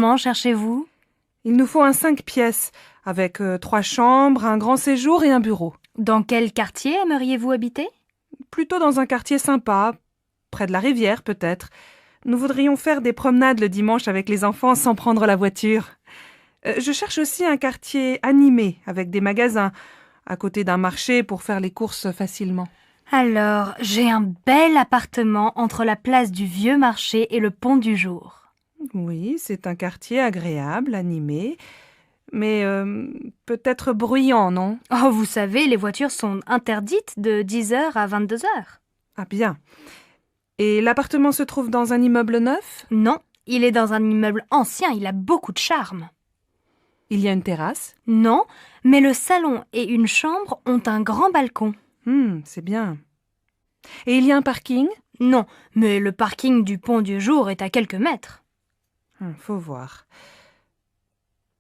Comment cherchez-vous? Il nous faut un 5 pièces, avec 3 chambres, un grand séjour et un bureau. Dans quel quartier aimeriez-vous habiter? Plutôt dans un quartier sympa, près de la rivière peut-être. Nous voudrions faire des promenades le dimanche avec les enfants sans prendre la voiture. Je cherche aussi un quartier animé, avec des magasins, à côté d'un marché pour faire les courses facilement. Alors, j'ai un bel appartement entre la place du Vieux Marché et le Pont du Jour. Oui, c'est un quartier agréable, animé, mais peut-être bruyant, non? Oh, vous savez, les voitures sont interdites de 10h à 22h. Ah bien. Et l'appartement se trouve dans un immeuble neuf? Non, il est dans un immeuble ancien, il a beaucoup de charme. Il y a une terrasse? Non, mais le salon et une chambre ont un grand balcon. C'est bien. Et il y a un parking? Non, mais le parking du Pont du Jour est à quelques mètres. Faut voir.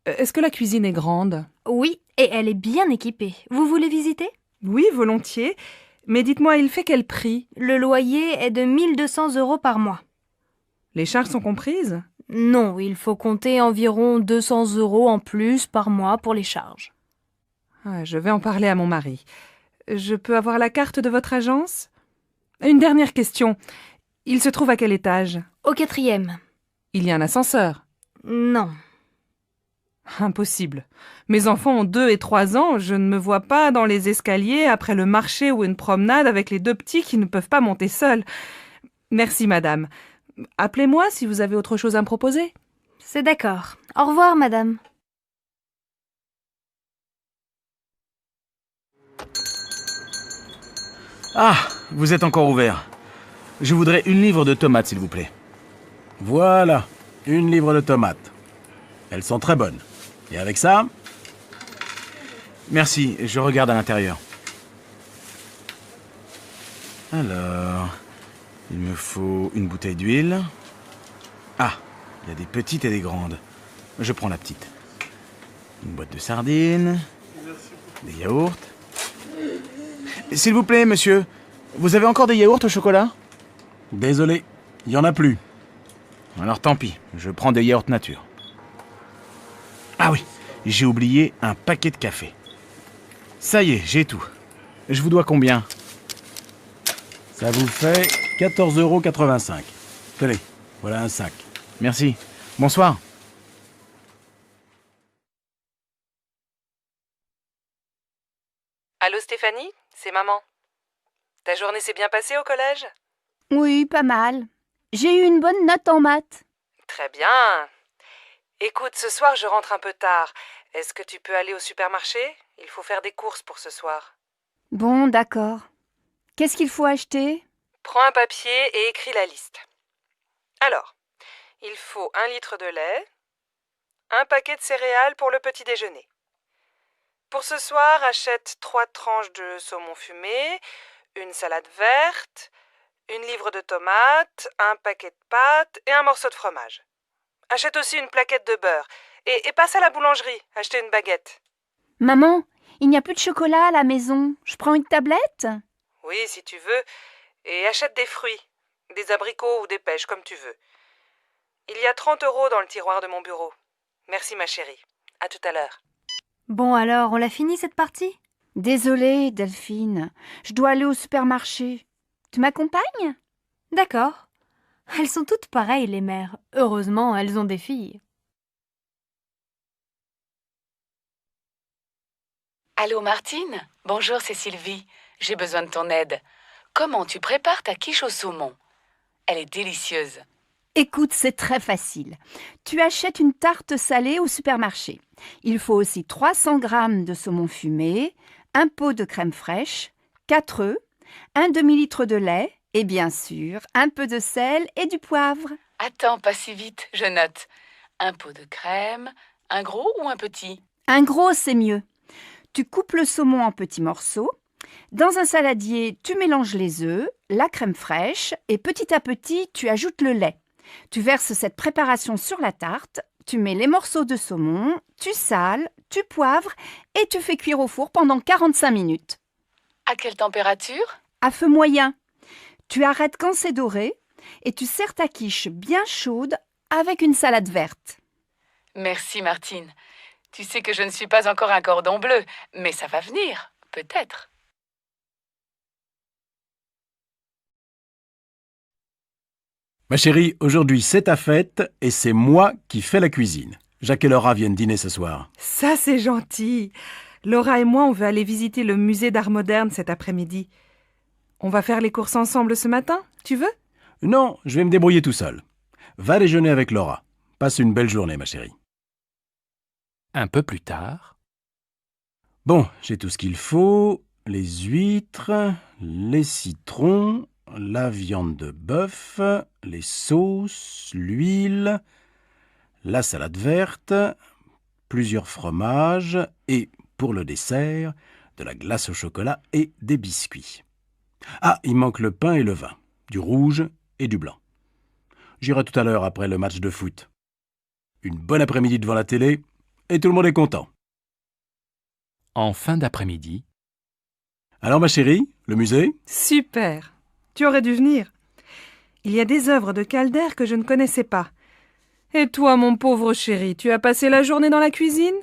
Est-ce que la cuisine est grande? Oui, et elle est bien équipée. Vous voulez visiter? Oui, volontiers. Mais dites-moi, il fait quel prix? Le loyer est de 1200 € par mois. Les charges sont comprises? Non, il faut compter environ 200 € en plus par mois pour les charges. Je vais en parler à mon mari. Je peux avoir la carte de votre agence? Une dernière question. Il se trouve à quel étage? Au 4e. Il y a un ascenseur? Non. Impossible. Mes enfants ont 2 et 3 ans, je ne me vois pas dans les escaliers après le marché ou une promenade avec les 2 petits qui ne peuvent pas monter seuls. Merci, madame. Appelez-moi si vous avez autre chose à me proposer. C'est d'accord. Au revoir, madame. Ah, vous êtes encore ouvert. Je voudrais 1 livre de tomates, s'il vous plaît. Voilà, 1 livre de tomates. Elles sont très bonnes. Et avec ça? Merci, je regarde à l'intérieur. Alors, il me faut une bouteille d'huile. Ah, il y a des petites et des grandes. Je prends la petite. Une boîte de sardines. Des yaourts. S'il vous plaît, monsieur, vous avez encore des yaourts au chocolat? Désolé, il n'y en a plus. Alors tant pis, je prends des yaourts nature. Ah oui, j'ai oublié un paquet de café. Ça y est, j'ai tout. Je vous dois combien? Ça vous fait 14,85 €. Tenez, voilà un sac. Merci. Bonsoir. Allô Stéphanie, c'est maman. Ta journée s'est bien passée au collège? Oui, pas mal. J'ai eu une bonne note en maths. Très bien. Écoute, ce soir je rentre un peu tard. Est-ce que tu peux aller au supermarché? Il faut faire des courses pour ce soir. Bon, d'accord. Qu'est-ce qu'il faut acheter? Prends un papier et écris la liste. Alors, il faut 1 litre de lait, un paquet de céréales pour le petit déjeuner. Pour ce soir, achète 3 tranches de saumon fumé, une salade verte, 1 livre de tomates, un paquet de pâtes et un morceau de fromage. Achète aussi une plaquette de beurre et passe à la boulangerie, acheter une baguette. Maman, il n'y a plus de chocolat à la maison. Je prends une tablette? Oui, si tu veux. Et achète des fruits, des abricots ou des pêches, comme tu veux. Il y a 30 € dans le tiroir de mon bureau. Merci ma chérie. À tout à l'heure. Bon alors, on l'a fini cette partie? Désolée, Delphine. Je dois aller au supermarché. Tu m'accompagnes? D'accord. Elles sont toutes pareilles, les mères. Heureusement, elles ont des filles. Allô Martine? Bonjour, c'est Sylvie. J'ai besoin de ton aide. Comment tu prépares ta quiche au saumon? Elle est délicieuse. Écoute, c'est très facile. Tu achètes une tarte salée au supermarché. Il faut aussi 300 g de saumon fumé, un pot de crème fraîche, 4 œufs, un demi-litre de lait et bien sûr un peu de sel et du poivre. Attends, pas si vite, je note. Un pot de crème, un gros ou un petit? Un gros, c'est mieux. Tu coupes le saumon en petits morceaux. Dans un saladier, tu mélanges les œufs, la crème fraîche et petit à petit, tu ajoutes le lait. Tu verses cette préparation sur la tarte, tu mets les morceaux de saumon, tu sales, tu poivres et tu fais cuire au four pendant 45 minutes. À quelle température? À feu moyen. Tu arrêtes quand c'est doré et tu sers ta quiche bien chaude avec une salade verte. Merci, Martine. Tu sais que je ne suis pas encore un cordon bleu, mais ça va venir, peut-être. Ma chérie, aujourd'hui c'est ta fête et c'est moi qui fais la cuisine. Jacques et Laura viennent dîner ce soir. Ça, c'est gentil. Laura et moi, on veut aller visiter le musée d'art moderne cet après-midi. On va faire les courses ensemble ce matin, tu veux? Non, je vais me débrouiller tout seul. Va déjeuner avec Laura. Passe une belle journée, ma chérie. Un peu plus tard. Bon, j'ai tout ce qu'il faut. Les huîtres, les citrons, la viande de bœuf, les sauces, l'huile, la salade verte, plusieurs fromages et, pour le dessert, de la glace au chocolat et des biscuits. Ah, il manque le pain et le vin, du rouge et du blanc. J'irai tout à l'heure après le match de foot. Une bonne après-midi devant la télé et tout le monde est content. En fin d'après-midi. Alors ma chérie, le musée? Super. Tu aurais dû venir. Il y a des œuvres de Calder que je ne connaissais pas. Et toi, mon pauvre chéri, tu as passé la journée dans la cuisine?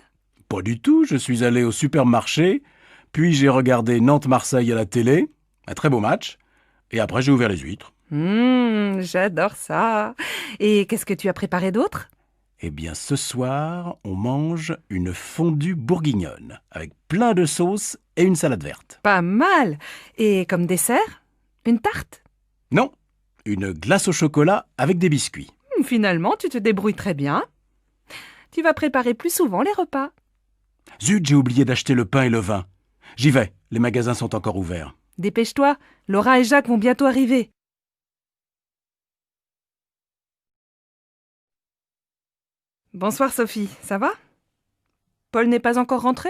Pas du tout, je suis allé au supermarché, puis j'ai regardé Nantes-Marseille à la télé, un très beau match, et après j'ai ouvert les huîtres. J'adore ça. Et qu'est-ce que tu as préparé d'autre? Eh bien ce soir, on mange une fondue bourguignonne, avec plein de sauces et une salade verte. Pas mal. Et comme dessert? Une tarte? Non, une glace au chocolat avec des biscuits. Finalement, tu te débrouilles très bien. Tu vas préparer plus souvent les repas. Zut, j'ai oublié d'acheter le pain et le vin. J'y vais, les magasins sont encore ouverts. Dépêche-toi, Laura et Jacques vont bientôt arriver. Bonsoir Sophie, ça va? Paul n'est pas encore rentré?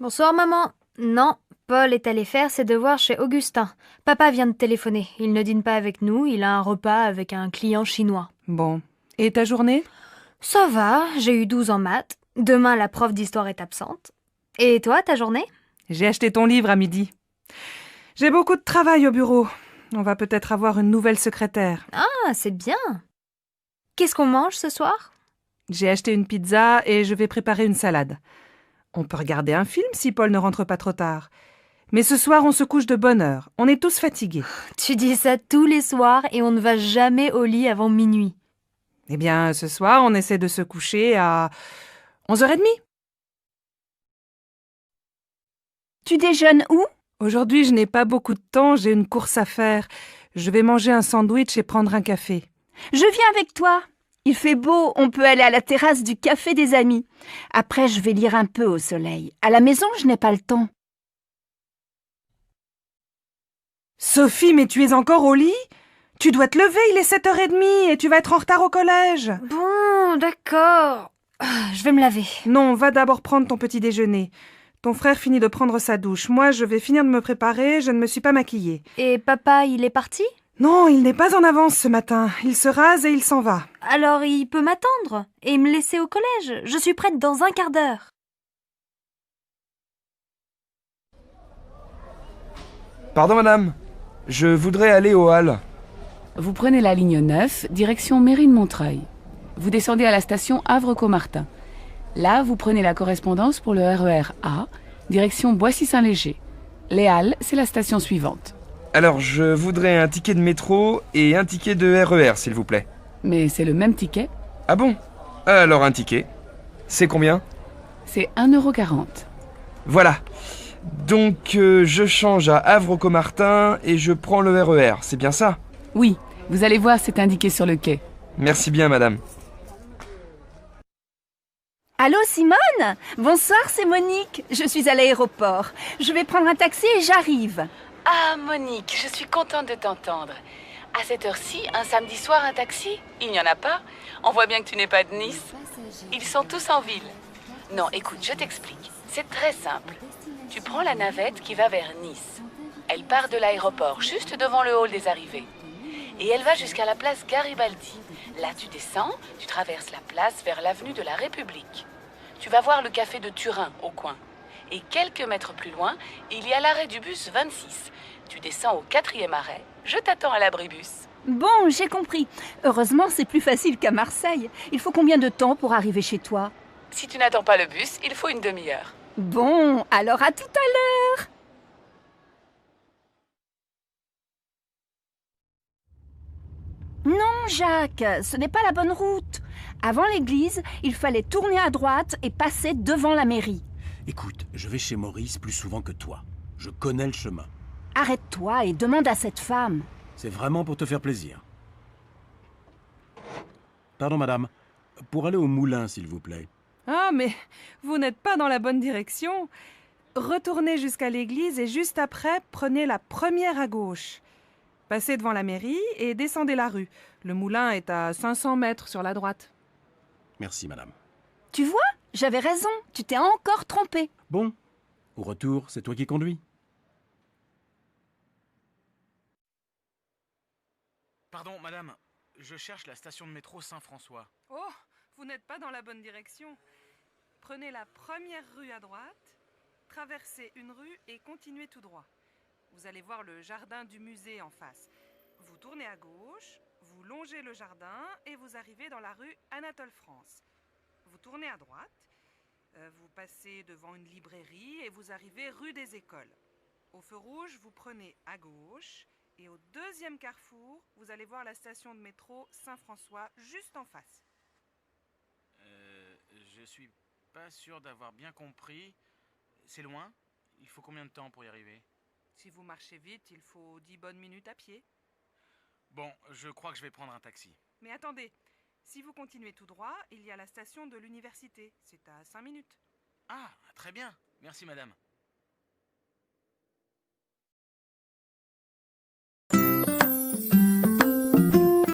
Bonsoir maman. Non, Paul est allé faire ses devoirs chez Augustin. Papa vient de téléphoner. Il ne dîne pas avec nous, il a un repas avec un client chinois. Bon. Et ta journée? Ça va, j'ai eu 12 en maths. Demain, la prof d'histoire est absente. Et toi, ta journée? J'ai acheté ton livre à midi. J'ai beaucoup de travail au bureau. On va peut-être avoir une nouvelle secrétaire. Ah, c'est bien. Qu'est-ce qu'on mange ce soir? J'ai acheté une pizza et je vais préparer une salade. On peut regarder un film si Paul ne rentre pas trop tard. Mais ce soir, on se couche de bonne heure. On est tous fatigués. Tu dis ça tous les soirs et on ne va jamais au lit avant minuit. Eh bien, ce soir, on essaie de se coucher à 11h30. Tu déjeunes où? Aujourd'hui, je n'ai pas beaucoup de temps, j'ai une course à faire. Je vais manger un sandwich et prendre un café. Je viens avec toi. Il fait beau, on peut aller à la terrasse du café des amis. Après, je vais lire un peu au soleil. À la maison, je n'ai pas le temps. Sophie, mais tu es encore au lit? Tu dois te lever, il est 7h30 et tu vas être en retard au collège. Bon, d'accord. Je vais me laver. Non, va d'abord prendre ton petit déjeuner. Ton frère finit de prendre sa douche. Moi, je vais finir de me préparer, je ne me suis pas maquillée. Et papa, il est parti? Non, il n'est pas en avance ce matin. Il se rase et il s'en va. Alors il peut m'attendre et me laisser au collège. Je suis prête dans un quart d'heure. Pardon madame, je voudrais aller au Halles. Vous prenez la ligne 9, direction Mérine-Montreuil. Vous descendez à la station Havre-Caumartin. Là, vous prenez la correspondance pour le RER A, direction Boissy-Saint-Léger. Les Halles, c'est la station suivante. Alors, je voudrais un ticket de métro et un ticket de RER, s'il vous plaît. Mais c'est le même ticket. Ah bon? Alors un ticket. C'est combien? C'est 1,40 €. Voilà. Donc, je change à Havre-Caumartin et je prends le RER, c'est bien ça? Oui, vous allez voir, c'est indiqué sur le quai. Merci bien, madame. Allô, Simone? Bonsoir, c'est Monique. Je suis à l'aéroport. Je vais prendre un taxi et j'arrive. Ah, Monique, je suis contente de t'entendre. À cette heure-ci, un samedi soir, un taxi? Il n'y en a pas? On voit bien que tu n'es pas de Nice. Ils sont tous en ville. Non, écoute, je t'explique. C'est très simple. Tu prends la navette qui va vers Nice. Elle part de l'aéroport, juste devant le hall des arrivées. Et elle va jusqu'à la place Garibaldi. Là, tu descends, tu traverses la place vers l'avenue de la République. Tu vas voir le café de Turin, au coin. Et quelques mètres plus loin, il y a l'arrêt du bus 26. Tu descends au 4e arrêt. Je t'attends à l'abribus. Bon, j'ai compris. Heureusement, c'est plus facile qu'à Marseille. Il faut combien de temps pour arriver chez toi? Si tu n'attends pas le bus, il faut une demi-heure. Bon, alors à tout à l'heure. Non, Jacques, ce n'est pas la bonne route. Avant l'église, il fallait tourner à droite et passer devant la mairie. Écoute, je vais chez Maurice plus souvent que toi. Je connais le chemin. Arrête-toi et demande à cette femme. C'est vraiment pour te faire plaisir. Pardon, madame. Pour aller au moulin, s'il vous plaît. Ah, mais vous n'êtes pas dans la bonne direction. Retournez jusqu'à l'église et juste après, prenez la première à gauche. Passez devant la mairie et descendez la rue. Le moulin est à 500 mètres sur la droite. Merci, madame. Tu vois, j'avais raison, tu t'es encore trompé. Bon, au retour, c'est toi qui conduis. Pardon, madame. Je cherche la station de métro Saint-François. Oh, vous n'êtes pas dans la bonne direction. Prenez la première rue à droite, traversez une rue et continuez tout droit. Vous allez voir le jardin du musée en face. Vous tournez à gauche, vous longez le jardin et vous arrivez dans la rue Anatole France. Vous tournez à droite, vous passez devant une librairie et vous arrivez rue des Écoles. Au feu rouge, vous prenez à gauche et au deuxième carrefour, vous allez voir la station de métro Saint-François juste en face. Je suis pas sûr d'avoir bien compris. C'est loin? Il faut combien de temps pour y arriver? Si vous marchez vite, il faut 10 bonnes minutes à pied. Bon, je crois que je vais prendre un taxi. Mais attendez, si vous continuez tout droit, il y a la station de l'université. C'est à 5 minutes. Ah, très bien. Merci, madame.